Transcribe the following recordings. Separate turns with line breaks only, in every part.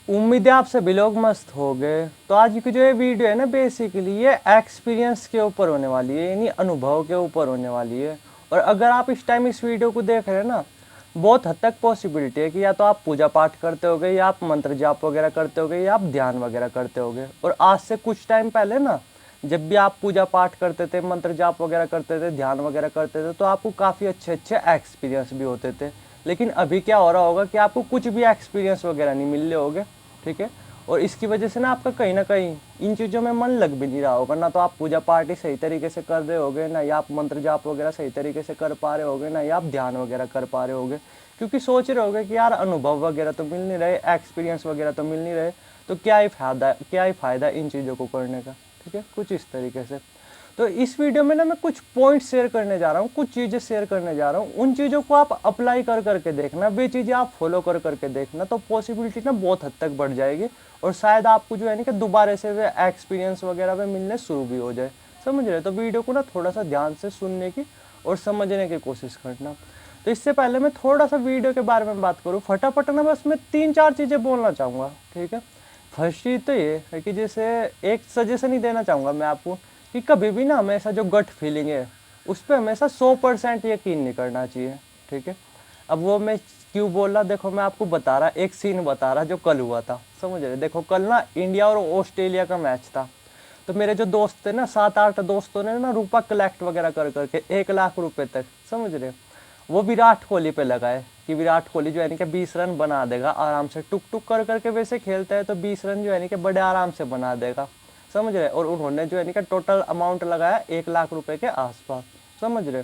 उम्मीद है आप सभी लोग मस्त हो गए। तो आज की जो ये वीडियो है ना, बेसिकली ये एक्सपीरियंस के ऊपर होने वाली है, यानी अनुभव के ऊपर होने वाली है। और अगर आप इस टाइम इस वीडियो को देख रहे हैं ना, बहुत हद तक पॉसिबिलिटी है कि या तो आप पूजा पाठ करते होगे, या आप मंत्र जाप वगैरह करते होगे, या आप ध्यान वगैरह करते होगे। और आज से कुछ टाइम पहले ना, जब भी आप पूजा पाठ करते थे, मंत्र जाप वगैरह करते थे, ध्यान वगैरह करते थे, तो आपको काफ़ी अच्छे अच्छे एक्सपीरियंस भी होते थे। लेकिन अभी क्या हो रहा होगा कि आपको कुछ भी एक्सपीरियंस वगैरह नहीं मिल रहे होगे, ठीक है। और इसकी वजह से ना आपका कहीं ना कहीं इन चीज़ों में मन लग भी नहीं रहा होगा। ना तो आप पूजा पाठ ही सही तरीके से कर रहे होगे, ना या आप मंत्र जाप वगैरह सही तरीके से कर पा रहे होगे, ना या आप ध्यान वगैरह कर पा रहे होगे। क्योंकि सोच रहे होगे कि यार अनुभव वगैरह तो मिल नहीं रहे, एक्सपीरियंस वगैरह तो मिल नहीं रहे, तो क्या ही फ़ायदा इन चीज़ों को करने का, ठीक है। कुछ इस तरीके से। तो इस वीडियो में ना मैं कुछ पॉइंट शेयर करने जा रहा हूँ, कुछ चीज़ें शेयर करने जा रहा हूँ। उन चीज़ों को आप अप्लाई कर करके देखना, वे चीज़ें आप फॉलो कर करके देखना, तो पॉसिबिलिटी ना बहुत हद तक बढ़ जाएगी। और शायद आपको जो है ना कि दोबारा से वे एक्सपीरियंस वगैरह वे मिलने शुरू भी हो जाए। समझ रहे? तो वीडियो को ना थोड़ा सा ध्यान से सुनने की और समझने की कोशिश करना। तो इससे पहले मैं थोड़ा सा वीडियो के बारे में बात करूँ फटाफट ना, बस मैं 3-4 चीज़ें बोलना चाहूँगा, ठीक है। फर्स्ट चीज़ तो ये है कि जैसे एक सजेशन ही देना चाहूँगा मैं आपको, कि कभी भी ना हमेशा जो गट फीलिंग है उस पर हमेशा 100% यकीन नहीं करना चाहिए, ठीक है। अब वो मैं क्यों बोल रहा, देखो मैं आपको बता रहा, एक सीन बता रहा जो कल हुआ था। समझ रहे? देखो कल ना इंडिया और ऑस्ट्रेलिया का मैच था। तो मेरे जो दोस्त थे ना, 7-8 दोस्तों ने ना रुपया कलेक्ट वगैरह कर करके 1 लाख रुपए तक, समझ रहे, वो विराट कोहली पे लगाए कि विराट कोहली जो है ना कि 20 रन बना देगा आराम से। टुक टुक कर करके वैसे खेलता है तो 20 रन जो है ना कि बड़े आराम से बना देगा, समझ रहे। और उन्होंने जो है ना कि टोटल अमाउंट लगाया 1 लाख रुपए के आसपास, समझ रहे।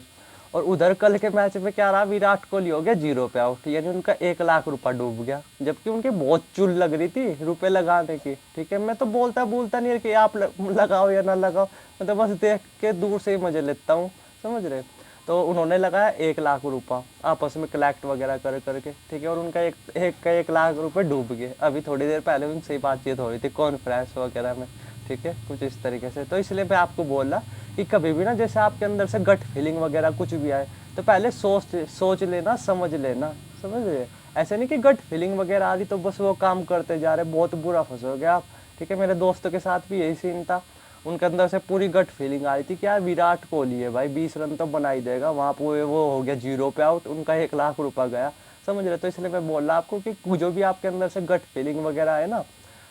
और उधर कल के मैच में क्या रहा, विराट कोहली हो गया 0 पे आउट, यानी उनका 1 लाख रुपया डूब गया। जबकि उनकी बहुत चुल लग रही थी रुपए लगाने की, ठीक है। मैं तो बोलता नहीं कि आप लगाओ या ना लगाओ, मैं तो बस देख के दूर से ही मजे लेता हूँ, समझ रहे। तो उन्होंने लगाया 1 लाख रुपया आपस में कलेक्ट वगैरह कर करके, ठीक है। और उनका एक 1 लाख रुपए डूब गए। अभी थोड़ी देर पहले उनसे बातचीत हो रही थी कॉन्फ्रेंस वगैरह में, ठीक है, कुछ इस तरीके से। तो इसलिए मैं आपको बोल रहा कि कभी भी ना, जैसे आपके अंदर से गट फीलिंग वगैरह कुछ भी आए, तो पहले सोच लेना, समझ लेना, समझ रहे। ऐसे नहीं कि गट फीलिंग वगैरह आ रही तो बस वो काम करते जा रहे, बहुत बुरा फंसोगे आप, ठीक है। मेरे दोस्तों के साथ भी यही सीन था। उनके अंदर से पूरी गट फीलिंग आ रही थी कि यार विराट कोहली है भाई, 20 रन तो बना ही देगा। वहाँ पे वो हो गया 0 पे आउट, उनका 1 लाख रुपया गया, समझ रहे। तो इसलिए मैं बोल रहा आपको कि जो भी आपके अंदर से गट फीलिंग वगैरह है ना,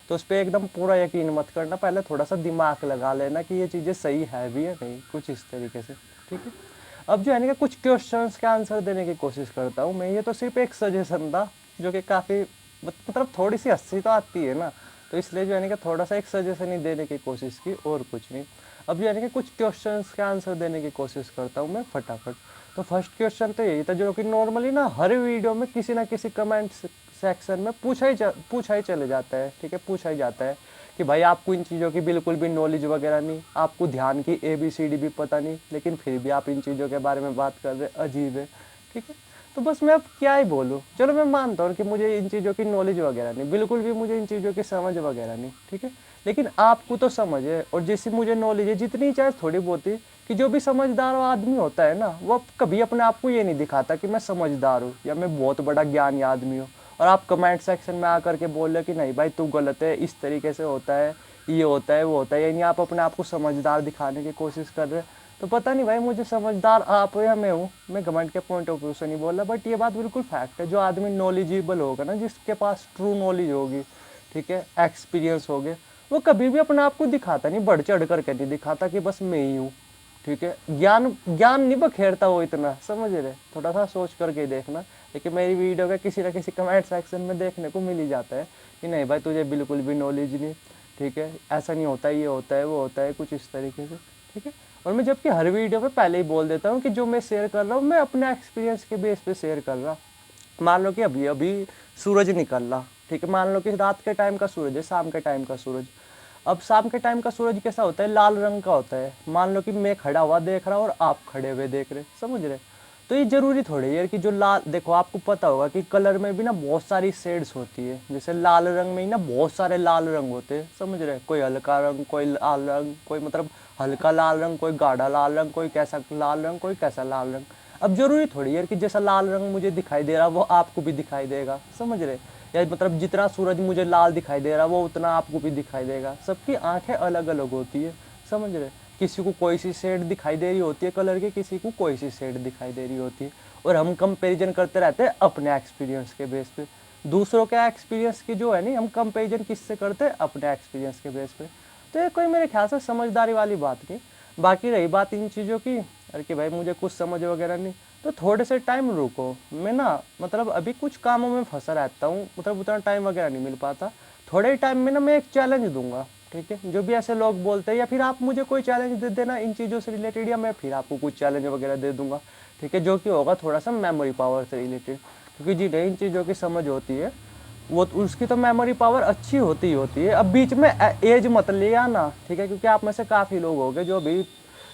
तो उस पर एकदम पूरा यकीन मत करना, पहले थोड़ा सा दिमाग लगा लेना कि ये चीज़ें सही है भी या नहीं, कुछ इस तरीके से, ठीक है। अब जो है ना कुछ क्वेश्चंस का आंसर देने की कोशिश करता हूँ मैं। ये तो सिर्फ एक सजेशन था जो कि काफ़ी मतलब थोड़ी सी हंसी तो आती है ना, तो इसलिए जो है ना थोड़ा सा एक सजेशन ही देने की कोशिश की, और कुछ नहीं। अब जो है ना कुछ क्वेश्चंस का आंसर देने की कोशिश करता हूँ मैं फटाफट। तो फर्स्ट क्वेश्चन तो यही था जो कि नॉर्मली ना हर वीडियो में किसी ना किसी कमेंट सेक्शन में पूछा ही चले जाता है, ठीक है, पूछा ही जाता है कि भाई आपको इन चीज़ों की बिल्कुल भी नॉलेज वगैरह नहीं, आपको ध्यान की ABCD भी पता नहीं, लेकिन फिर भी आप इन चीज़ों के बारे में बात कर रहे, अजीब है, ठीक है। तो बस मैं अब क्या ही बोलूँ, चलो मैं मानता हूँ कि मुझे इन चीज़ों की नॉलेज वगैरह नहीं, बिल्कुल भी मुझे इन चीज़ों की समझ वगैरह नहीं, ठीक है। लेकिन आपको तो समझ है, और जैसी मुझे नॉलेज है जितनी चाहे थोड़ी बहुत ही, कि जो भी समझदार आदमी होता है ना, वो कभी अपने आप को ये नहीं दिखाता कि मैं समझदार हूँ या मैं बहुत बड़ा ज्ञानी आदमी हूँ। और आप कमेंट सेक्शन में आकर के बोल रहे कि नहीं भाई तू गलत है, इस तरीके से होता है, ये होता है, वो होता है, यानी आप अपने आप को समझदार दिखाने की कोशिश कर रहे हैं। तो पता नहीं भाई मुझे समझदार आप हो या मैं हूँ, मैं घमंड के पॉइंट ऑफ व्यू से नहीं बोल रहा, बट ये बात बिल्कुल फैक्ट है। जो आदमी नॉलेजेबल होगा ना, जिसके पास ट्रू नॉलेज होगी, ठीक है, एक्सपीरियंस हो गए, वो कभी भी अपने आप को दिखाता नहीं, बढ़ चढ़ करके नहीं दिखाता कि बस मैं ही हूँ, ठीक है। ज्ञान ज्ञान नहीं बखेरता वो इतना, समझ रहे, थोड़ा सा सोच करके देखना। लेकिन मेरी वीडियो का किसी ना किसी कमेंट सेक्शन में देखने को मिल ही जाता है कि नहीं भाई तुझे बिल्कुल भी नॉलेज नहीं, ठीक है, ऐसा नहीं होता, ये होता है, वो होता है, कुछ इस तरीके से, ठीक है। और मैं जबकि हर वीडियो पे पहले ही बोल देता हूँ कि जो मैं शेयर कर रहा हूँ मैं अपने एक्सपीरियंस के बेस पे शेयर कर रहा। मान लो कि अभी अभी सूरज निकल रहा, ठीक है, मान लो कि रात के टाइम का सूरज है, शाम के टाइम का सूरज। अब शाम के टाइम का सूरज कैसा होता है, लाल रंग का होता है। मान लो कि मैं खड़ा हुआ देख रहा हूँ और आप खड़े हुए देख रहे, समझ रहे। तो ये जरूरी थोड़ी है कि जो लाल, देखो आपको पता होगा कि कलर में भी ना बहुत सारी शेड्स होती है। जैसे लाल रंग में ही ना बहुत सारे लाल रंग होते हैं, समझ रहे, कोई हल्का रंग, कोई लाल रंग, कोई मतलब हल्का लाल रंग, कोई गाढ़ा लाल रंग, कोई कैसा लाल रंग, कोई कैसा लाल रंग। अब जरूरी थोड़ी है कि जैसा लाल रंग मुझे दिखाई दे रहा वो आपको भी दिखाई देगा, समझ रहे। या मतलब जितना सूरज मुझे लाल दिखाई दे रहा है वो उतना आपको भी दिखाई देगा। सबकी आंखें अलग अलग होती है, समझ रहे। किसी को कोई सी शेड दिखाई दे रही होती है कलर की, किसी को कोई सी शेड दिखाई दे रही होती है। और हम कंपैरिजन करते रहते हैं अपने एक्सपीरियंस के बेस पे। दूसरों के एक्सपीरियंस की जो है नहीं, हम कंपैरिजन किससे करते हैं, अपने एक्सपीरियंस के बेस पे। तो ये कोई मेरे ख्याल से समझदारी वाली बात नहीं। बाकी रही बात इन चीज़ों की, अरे कि भाई मुझे कुछ समझ वगैरह नहीं, तो थोड़े से टाइम रुको। मैं ना मतलब अभी कुछ कामों में फंसा रहता हूँ, मतलब उतना टाइम वगैरह नहीं मिल पाता। थोड़े टाइम में ना मैं एक चैलेंज दूंगा, ठीक है। जो भी ऐसे लोग बोलते हैं, या फिर आप मुझे कोई चैलेंज दे देना इन चीज़ों से रिलेटेड, या मैं फिर आपको कुछ चैलेंज वगैरह दे दूंगा, ठीक है। जो कि होगा थोड़ा सा मेमोरी पावर से रिलेटेड, क्योंकि जिन्हें इन चीज़ों की समझ होती है वो उसकी तो मेमोरी पावर अच्छी होती ही होती है। अब बीच में एज मत ले आना, ठीक है, क्योंकि आप में से काफ़ी लोग होंगे जो भी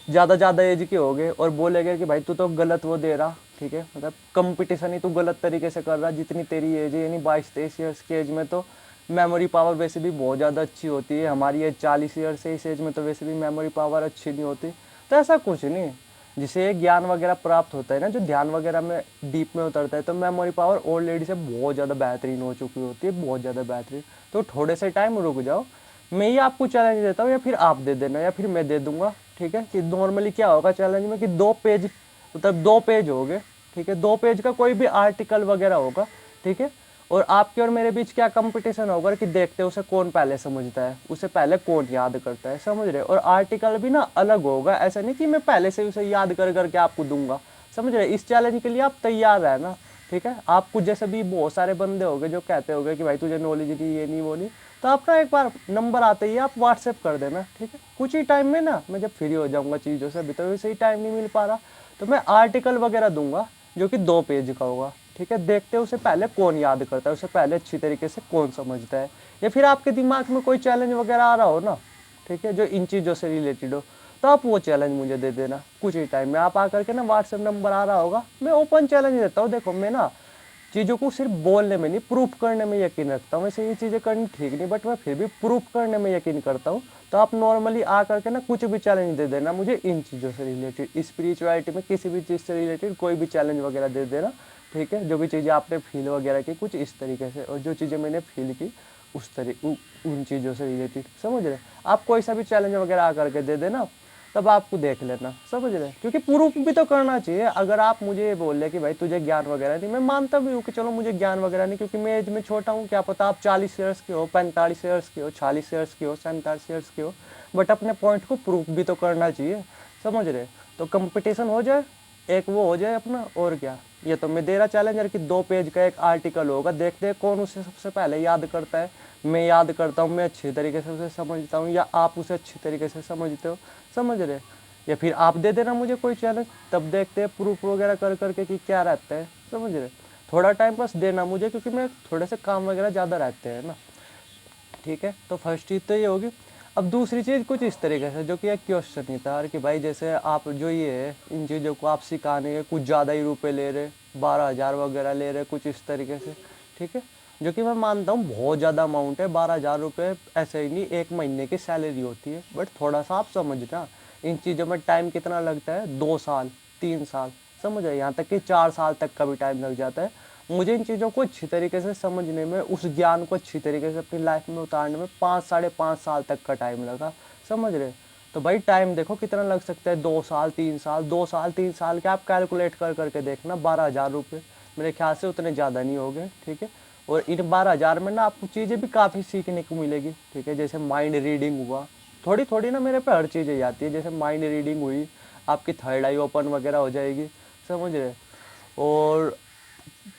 ज़्यादा एज के होंगे और बोलेंगे कि भाई तू तो गलत वो दे रहा, ठीक है, मतलब कंपटीशन ही तू गलत तरीके से कर रहा। जितनी तेरी एज है, यानी 22-23 ईयर्स की एज में तो मेमोरी पावर वैसे भी बहुत ज़्यादा अच्छी होती है। हमारी एज 40 ईयर्स से, इस एज में तो वैसे भी मेमोरी पावर अच्छी नहीं होती। तो ऐसा कुछ नहीं, जिसे ज्ञान वगैरह प्राप्त होता है ना, जो ध्यान वगैरह में डीप में उतरता है, तो मेमोरी पावर ओल्ड लेडी से बहुत ज़्यादा बेहतरीन हो चुकी होती है, बहुत ज़्यादा बेहतरीन। तो थोड़े से टाइम रुक जाओ, मैं ही आपको चैलेंज देता हूँ, या फिर आप दे देना, या फिर मैं दे दूंगा, ठीक है। कि नॉर्मली क्या होगा चैलेंज में कि 2 पेज, मतलब 2 पेज हो गए, ठीक है। 2 पेज का कोई भी आर्टिकल वगैरह होगा, ठीक है। और आपके और मेरे बीच क्या कंपटीशन होगा कि देखते हैं उसे कौन पहले समझता है, उसे पहले कौन याद करता है, समझ रहे। और आर्टिकल भी ना अलग होगा, ऐसा नहीं कि मैं पहले से उसे याद कर करके आपको दूंगा, समझ रहे। इस चैलेंज के लिए आप तैयार रहना, ठीक है। आपको जैसे भी बहुत सारे बंदे होंगे जो कहते होंगे कि भाई तुझे नॉलेज नहीं, ये नहीं, वो नहीं, तो आप ना एक बार नंबर आते ही आप व्हाट्सएप कर देना, ठीक है। कुछ ही टाइम में ना मैं जब फ्री हो जाऊंगा चीज़ों से, अभी तो वैसे ही टाइम नहीं मिल पा रहा, तो मैं आर्टिकल वगैरह दूंगा जो कि 2 पेज का होगा, ठीक है। देखते हैं उसे पहले कौन याद करता है, उसे पहले अच्छी तरीके से कौन समझता है। या फिर आपके दिमाग में कोई चैलेंज वगैरह आ रहा हो ना, ठीक है, जो इन चीज़ों से रिलेटेड हो, तो आप वो चैलेंज मुझे दे देना कुछ ही टाइम में। आप आकर के ना व्हाट्सएप नंबर आ रहा होगा, मैं ओपन चैलेंज देता हूँ। देखो मैं ना चीज़ों को सिर्फ बोलने में नहीं, प्रूफ करने में यकीन रखता हूँ। वैसे ये चीज़ें करनी ठीक नहीं, बट मैं फिर भी प्रूफ करने में यकीन करता हूँ। तो आप नॉर्मली आ करके ना कुछ भी चैलेंज दे देना मुझे इन चीज़ों से रिलेटेड, स्पिरिचुअलिटी में किसी भी चीज़ से रिलेटेड कोई भी चैलेंज वगैरह दे देना, ठीक है। जो भी चीज़ें आपने फील वगैरह की कुछ इस तरीके से, और जो चीज़ें मैंने फील की उस तरीके उन चीज़ों से रिलेटेड, समझ रहे। आप कोई सा भी चैलेंज वगैरह आ करके दे देना, तब आपको देख लेना, समझ रहे। क्योंकि प्रूफ भी तो करना चाहिए। अगर आप मुझे ये बोल रहे कि भाई तुझे ज्ञान वगैरह नहीं, मैं मानता भी हूँ कि चलो मुझे ज्ञान वगैरह नहीं, क्योंकि मैं एज में छोटा हूँ, क्या पता आप 40 ईयर्स के हो, 45 ईयर्स के हो, 46 ईयर्स के हो, 47 ईयर्स के हो, बट अपने पॉइंट को प्रूफ भी तो करना चाहिए, समझ रहे। तो कंपटीशन हो जाए, एक वो हो जाए अपना, और क्या। ये तो मैं दे रहा चैलेंजर कि 2 पेज का एक आर्टिकल होगा, देखते हैं कौन उसे सबसे पहले याद करता है। मैं याद करता हूँ, मैं अच्छी तरीके से उसे समझता हूँ, या आप उसे अच्छी तरीके से समझते हो, समझ रहे। या फिर आप दे देना मुझे कोई चैलेंज, तब देखते हैं प्रूफ वगैरह कर करके कि क्या रहता है, समझ रहे। थोड़ा टाइम बस देना मुझे, क्योंकि मैं थोड़े से काम वगैरह ज़्यादा रहते हैं ना, ठीक है। तो फर्स्ट चीज़ तो ये होगी। अब दूसरी चीज़ कुछ इस तरीके से, जो कि एक क्वेश्चन ही था कि भाई जैसे आप जो ये है इन चीज़ों को आप सिखाने के कुछ ज़्यादा ही रुपए ले रहे, 12,000 वगैरह ले रहे, कुछ इस तरीके से, ठीक है। जो कि मैं मानता हूँ बहुत ज़्यादा अमाउंट है, 12,000 रुपये ऐसे ही नहीं 1 महीने की सैलरी होती है। बट थोड़ा सा आप समझना इन चीज़ों में टाइम कितना लगता है, 2 साल 3 साल, समझ रहे, यहाँ तक कि 4 साल तक का भी टाइम लग जाता है। मुझे इन चीज़ों को अच्छी तरीके से समझने में, उस ज्ञान को अच्छी तरीके से अपनी लाइफ में उतारने में 5-5.5 साल तक का टाइम लगा, समझ रहे। तो भाई टाइम देखो कितना लग सकता है, 2 साल 3 साल, 2 साल 3 साल के आप कैलकुलेट कर करके देखना। 12,000 रुपये मेरे ख्याल से उतने ज़्यादा नहीं हो गए, ठीक है। और इन 12,000 में ना आपको चीज़ें भी काफ़ी सीखने को मिलेगी, ठीक है। जैसे माइंड रीडिंग हुआ, थोड़ी थोड़ी ना मेरे पे हर चीज़ ही आती है। जैसे माइंड रीडिंग हुई, आपकी थर्ड आई ओपन वगैरह हो जाएगी, समझ रहे। और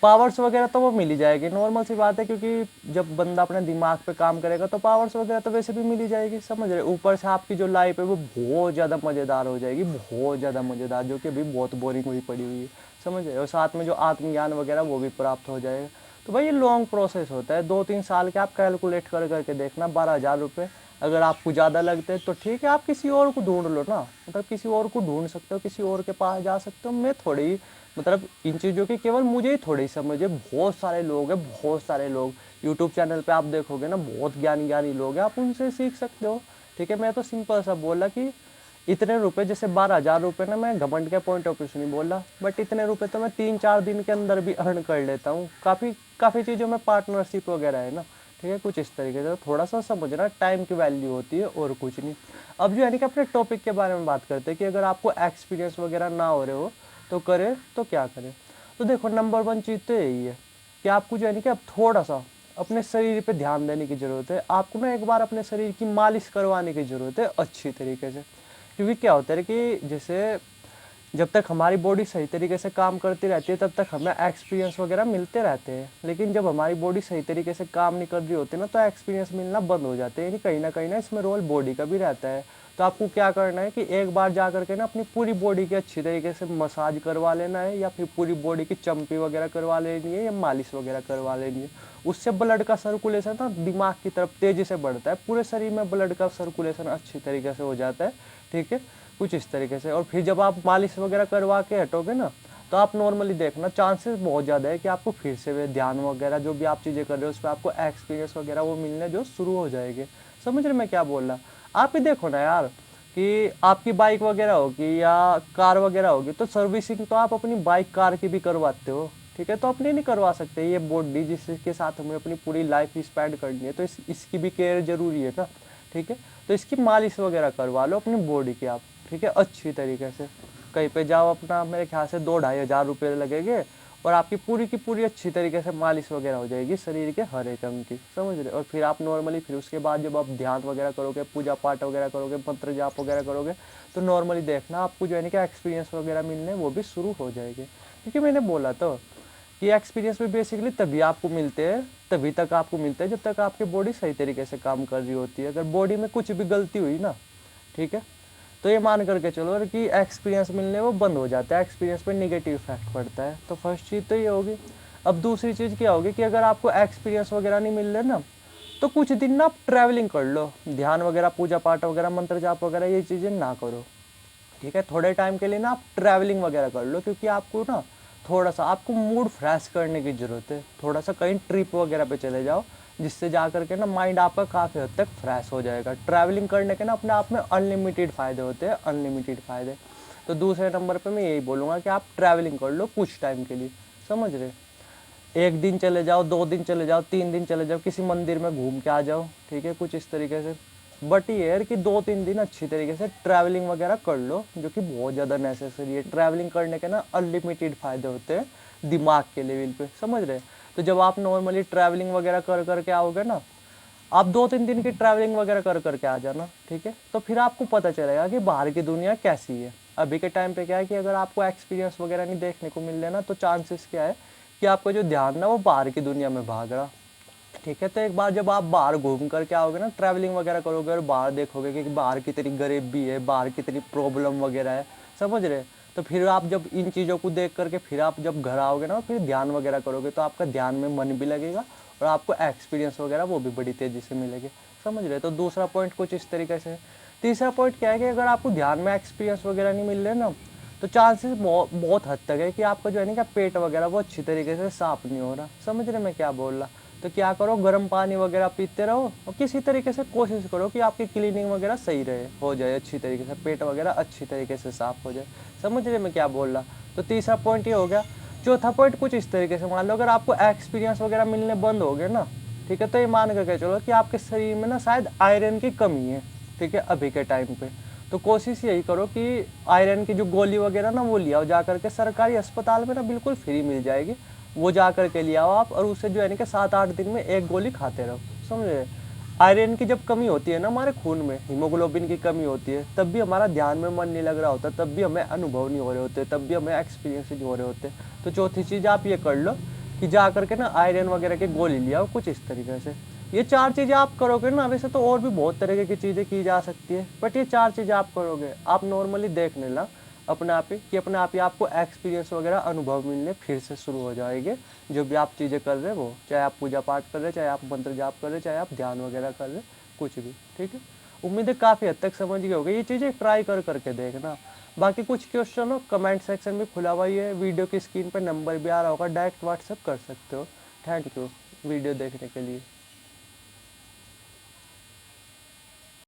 पावर्स वगैरह तो वो मिल ही जाएगी, नॉर्मल सी बात है, क्योंकि जब बंदा अपने दिमाग पे काम करेगा तो पावर्स वगैरह तो वैसे भी मिल ही जाएगी, समझ रहे। ऊपर से आपकी जो लाइफ है वो बहुत ज़्यादा मज़ेदार हो जाएगी, बहुत ज़्यादा मज़ेदार, जो कि अभी बहुत बोरिंग हुई पड़ी हुई है, समझ रहे। और साथ में जो आत्मज्ञान वगैरह वो भी प्राप्त हो जाएगा। तो भाई ये लॉन्ग प्रोसेस होता है, 2-3 साल के आप कैलकुलेट कर करके देखना। 12,000 रुपये अगर आपको ज़्यादा लगते हैं तो ठीक है, आप किसी और को ढूंढ लो ना, मतलब किसी और को ढूंढ सकते हो, किसी और के पास जा सकते हो। मैं थोड़ी मतलब इन चीज़ों की केवल मुझे ही थोड़ी समझ है, बहुत सारे लोग हैं, बहुत सारे लोग यूट्यूब चैनल पे आप देखोगे ना, बहुत ज्ञानी ज्ञानी लोग हैं, आप उनसे सीख सकते हो, ठीक है। मैं तो सिंपल सा बोला कि इतने रुपए, जैसे 12,000 रुपये ना, मैं घमंड के पॉइंट ऑफ व्यू से नहीं बोल रहा, बट इतने रुपए तो मैं 3-4 दिन के अंदर भी अर्न कर लेता हूँ। काफ़ी चीज़ों में पार्टनरशिप वगैरह है ना, ठीक है, कुछ इस तरीके से। थोड़ा सा समझना, टाइम की वैल्यू होती है और कुछ नहीं। अब जो है कि अपने टॉपिक के बारे में बात करते हैं कि अगर आपको एक्सपीरियंस वगैरह ना हो रहे हो तो करें तो क्या करें। तो देखो, नंबर 1 चीज़ तो यही है कि आपको जो है कि अब थोड़ा सा अपने शरीर पे ध्यान देने की ज़रूरत है। आपको ना एक बार अपने शरीर की मालिश करवाने की ज़रूरत है अच्छी तरीके से। क्योंकि क्या होता है कि जैसे जब तक हमारी बॉडी सही तरीके से काम करती रहती है तब तक हमें एक्सपीरियंस वगैरह मिलते रहते हैं। लेकिन जब हमारी बॉडी सही तरीके से काम नहीं कर रही होती ना, तो एक्सपीरियंस मिलना बंद हो जाते हैं। यानी कहीं ना इसमें रोल बॉडी का भी रहता है। तो आपको क्या करना है कि एक बार जा करके ना अपनी पूरी बॉडी की अच्छी तरीके से मसाज करवा लेना है, या फिर पूरी बॉडी की चंपी वगैरह करवा लेनी है, या मालिश वगैरह करवा लेनी है। उससे ब्लड का सर्कुलेशन ना दिमाग की तरफ तेज़ी से बढ़ता है, पूरे शरीर में ब्लड का सर्कुलेशन अच्छी तरीके से हो जाता है, ठीक है, कुछ इस तरीके से। और फिर जब आप मालिश वगैरह करवा के हटोगे ना, तो आप नॉर्मली देखना चांसेस बहुत ज़्यादा है कि आपको फिर से वे ध्यान वगैरह जो भी आप चीज़ें कर रहे हो उस पर आपको एक्सपीरियंस वगैरह वो मिलने जो शुरू हो जाएंगे। समझ रहे मैं क्या बोल रहा। आप ही देखो ना यार कि आपकी बाइक वगैरह होगी या कार वगैरह होगी, तो सर्विसिंग तो आप अपनी बाइक कार की भी करवाते हो, ठीक है। तो अपने नहीं करवा सकते, ये बॉडी जिसके साथ हमें अपनी पूरी लाइफ स्पेंड करनी है, तो इसकी भी केयर जरूरी है ना, ठीक है। तो इसकी मालिश वगैरह करवा लो अपनी बॉडी की आप, ठीक है, अच्छी तरीके से। कहीं पे जाओ अपना, मेरे ख्याल से 2-2,500 रुपये लगेंगे और आपकी पूरी की पूरी अच्छी तरीके से मालिश वगैरह हो जाएगी शरीर के हर एक अंग की, समझ रहे। और फिर आप नॉर्मली फिर उसके बाद जब आप ध्यान वगैरह करोगे, पूजा पाठ वगैरह करोगे, मंत्र जाप वगैरह करोगे, तो नॉर्मली देखना आपको जो है कि एक्सपीरियंस वगैरह मिलने वो भी शुरू हो जाएंगे। क्योंकि मैंने बोला तो कि एक्सपीरियंस भी बेसिकली तभी आपको मिलते हैं, तभी तक आपको मिलते हैं जब तक आपकी बॉडी सही तरीके से काम कर रही होती है। अगर बॉडी में कुछ भी गलती हुई ना, ठीक है, तो ये मान करके चलो कि एक्सपीरियंस मिलने वो बंद हो जाता है, एक्सपीरियंस पे नेगेटिव इफेक्ट पड़ता है। तो फर्स्ट चीज़ तो ये होगी। अब दूसरी चीज़ क्या होगी कि अगर आपको एक्सपीरियंस वगैरह नहीं मिल रहा ना, तो कुछ दिन ना आप ट्रैवलिंग कर लो, ध्यान वगैरह, पूजा पाठ वगैरह, मंत्र जाप वगैरह ये चीज़ें ना करो, ठीक है। थोड़े टाइम के लिए ना आप ट्रैवलिंग वगैरह कर लो, क्योंकि आपको ना थोड़ा सा आपको मूड फ्रेश करने की ज़रूरत है। थोड़ा सा कहीं ट्रिप वगैरह पे चले जाओ, जिससे जा करके ना माइंड आपका काफ़ी हद तक फ्रेश हो जाएगा। ट्रैवलिंग करने के ना अपने आप में अनलिमिटेड फ़ायदे होते हैं, अनलिमिटेड फ़ायदे। तो दूसरे नंबर पे मैं यही बोलूँगा कि आप ट्रैवलिंग कर लो कुछ टाइम के लिए, समझ रहे। 1 दिन चले जाओ, 2 दिन चले जाओ, 3 दिन चले जाओ, किसी मंदिर में घूम के आ जाओ, ठीक है, कुछ इस तरीके से। बट ये है कि 2-3 दिन अच्छी तरीके से ट्रैवलिंग वगैरह कर लो, जो कि बहुत ज़्यादा नेसेसरी है। ट्रैवलिंग करने के ना अनलिमिटेड फ़ायदे होते हैं दिमाग के लेवल पे, समझ रहे। तो जब आप नॉर्मली ट्रैवलिंग वगैरह कर करके आओगे ना, आप 2-3 दिन की ट्रैवलिंग वगैरह कर करके आ जाना, ठीक है। तो फिर आपको पता चलेगा कि बाहर की दुनिया कैसी है। अभी के टाइम पे क्या है कि अगर आपको एक्सपीरियंस वगैरह नहीं देखने को मिल रहा ना, तो चांसेस क्या है कि आपका जो ध्यान ना वो बाहर की दुनिया में भाग रहा, ठीक है। तो एक बार जब आप बाहर घूम करके आओगे ना, ट्रैवलिंग वगैरह करोगे और बाहर देखोगे कि बाहर कितनी गरीबी है, बाहर कितनी प्रॉब्लम वगैरह है, समझ रहे। तो फिर आप जब इन चीज़ों को देख करके फिर आप जब घर आओगे ना, फिर ध्यान वगैरह करोगे, तो आपका ध्यान में मन भी लगेगा और आपको एक्सपीरियंस वगैरह वो भी बड़ी तेज़ी से मिलेगी, समझ रहे। तो दूसरा पॉइंट कुछ इस तरीके से। तीसरा पॉइंट क्या है कि अगर आपको ध्यान में एक्सपीरियंस वगैरह नहीं मिल रहे ना, तो चांसेस बहुत हद तक है कि आपका जो है ना क्या पेट वगैरह वो अच्छी तरीके से साफ नहीं हो रहा, समझ रहे मैं क्या बोल रहा। तो क्या करो, गर्म पानी वगैरह पीते रहो और किसी तरीके से कोशिश करो कि आपकी क्लीनिंग वगैरह सही रहे, हो जाए अच्छी तरीके से, पेट वगैरह अच्छी तरीके से साफ हो जाए, समझ रहे मैं क्या बोल रहा। तो तीसरा पॉइंट ये हो गया। चौथा पॉइंट कुछ इस तरीके से, मान लो अगर आपको एक्सपीरियंस वगैरह मिलने बंद हो गए ना, ठीक है, तो ये मान करके चलो कि आपके शरीर में ना शायद आयरन की कमी है, ठीक है, अभी के टाइम पे। तो कोशिश यही करो कि आयरन की जो गोली वगैरह ना वो लिया जा करके, सरकारी अस्पताल में ना बिल्कुल फ्री मिल जाएगी, वो जा कर के ले आओ आप, और उससे जो है ना कि 7-8 दिन में एक गोली खाते रहो, समझे। आयरन की जब कमी होती है ना हमारे खून में, हीमोग्लोबिन की कमी होती है, तब भी हमारा ध्यान में मन नहीं लग रहा होता, तब भी हमें अनुभव नहीं हो रहे होते, तब भी हमें एक्सपीरियंस नहीं हो रहे होते। तो चौथी चीज़ आप ये कर लो कि जा करके ना आयरन वगैरह की गोली लिया कुछ इस तरीके से। ये 4 चीज़ें आप करोगे ना, वैसे तो और भी बहुत तरीके की चीज़ें की जा सकती है, बट ये 4 चीज़ें आप करोगे, आप नॉर्मली देख लेना अपने आप ही कि अपने आप ही आपको एक्सपीरियंस वगैरह अनुभव मिलने फिर से शुरू हो जाएंगे। जो भी आप चीज़ें कर रहे हो, वो चाहे आप पूजा पाठ कर रहे, चाहे आप मंत्र जाप कर रहे, चाहे आप ध्यान वगैरह कर रहे, कुछ भी, ठीक है। उम्मीद है काफ़ी हद तक समझ गए होगे, ये चीज़ें ट्राई कर करके देखना। बाकी कुछ क्वेश्चन हो, कमेंट सेक्शन में खुला हुआ ही है, वीडियो की स्क्रीन पर नंबर भी आ रहा होगा, डायरेक्ट व्हाट्सएप कर सकते हो। थैंक यू वीडियो देखने के लिए।